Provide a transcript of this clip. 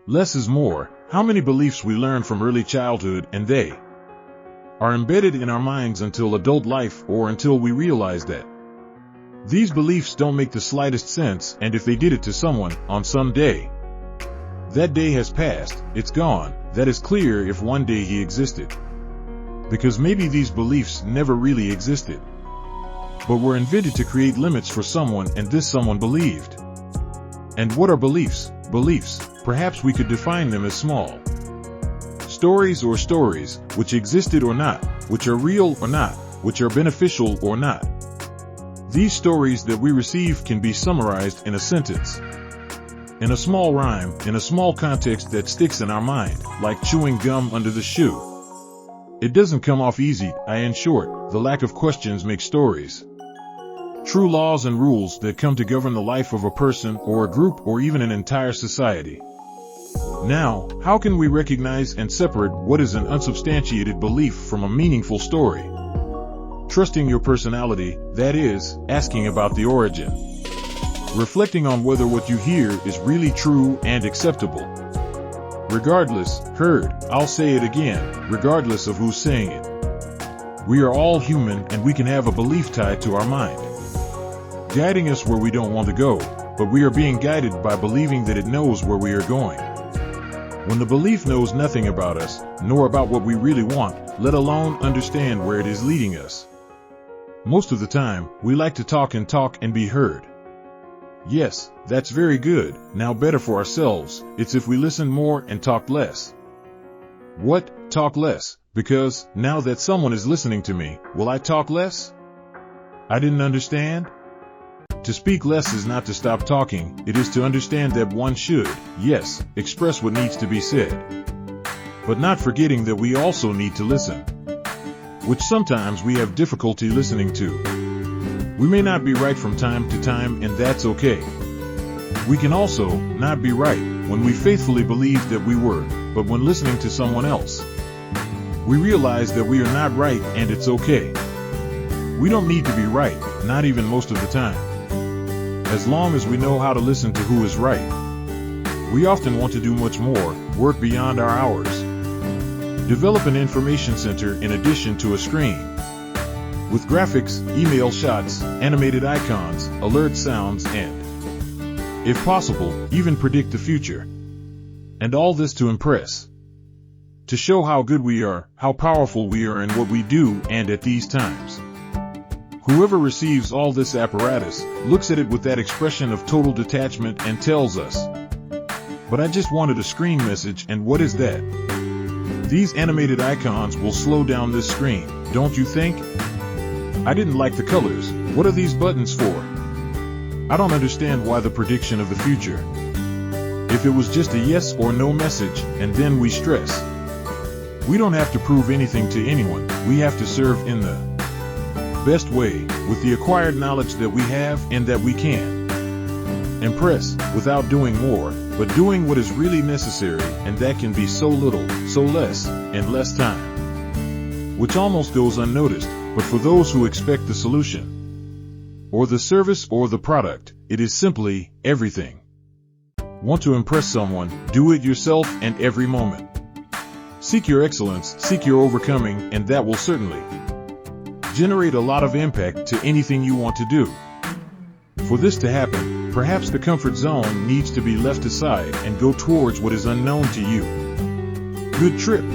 Less is more. How many beliefs we learn from early childhood and they are embedded in our minds until adult life or until we realize that these beliefs don't make the slightest sense, and if they did it to someone on some day, that day has passed, it's gone. That is clear if one day he existed. Because maybe these beliefs never really existed, but were invented to create limits for someone, and this someone believed. And what are beliefs? Beliefs, perhaps we could define them as small stories or stories, which existed or not, which are real or not, which are beneficial or not. These stories that we receive can be summarized in a sentence, in a small rhyme, in a small context that sticks in our mind, like chewing gum under the shoe. It doesn't come off easy. In short, the lack of questions makes stories true laws and rules that come to govern the life of a person or a group or even an entire society. Now, how can we recognize and separate what is an unsubstantiated belief from a meaningful story? Trusting your personality, that is, asking about the origin. Reflecting on whether what you hear is really true and acceptable. Regardless, heard, I'll say it again, regardless of who's saying it. We are all human and we can have a belief tied to our mind, guiding us where we don't want to go, but we are being guided by believing that it knows where we are going. When the belief knows nothing about us, nor about what we really want, let alone understand where it is leading us. Most of the time, we like to talk and be heard. Yes, that's very good. Now better for ourselves, it's if we listen more and talk less. What? Talk less? Because, now that someone is listening to me, will I talk less? I didn't understand? To speak less is not to stop talking, it is to understand that one should, yes, express what needs to be said. But not forgetting that we also need to listen, which sometimes we have difficulty listening to. We may not be right from time to time, and that's okay. We can also not be right when we faithfully believe that we were, but when listening to someone else, we realize that we are not right, and it's okay. We don't need to be right, not even most of the time, as long as we know how to listen to who is right. We often want to do much more, work beyond our hours, develop an information center in addition to a screen, with graphics, email shots, animated icons, alert sounds, and, if possible, even predict the future. And all this to impress, to show how good we are, how powerful we are in what we do, and at these times. Whoever receives all this apparatus looks at it with that expression of total detachment and tells us, "But I just wanted a screen message, and what is that?" These animated icons will slow down this screen, don't you think? I didn't like the colors. What are these buttons for? I don't understand why the prediction of the future. If it was just a yes or no message, and then we stress. We don't have to prove anything to anyone, we have to serve in the best way, with the acquired knowledge that we have and that we can impress, without doing more, but doing what is really necessary, and that can be so little, so less, in less time. Which almost goes unnoticed, but for those who expect the solution, or the service or the product, it is simply everything. Want to impress someone, do it yourself and every moment. Seek your excellence, seek your overcoming, and that will certainly generate a lot of impact to anything you want to do. For this to happen, perhaps the comfort zone needs to be left aside and go towards what is unknown to you. Good trip.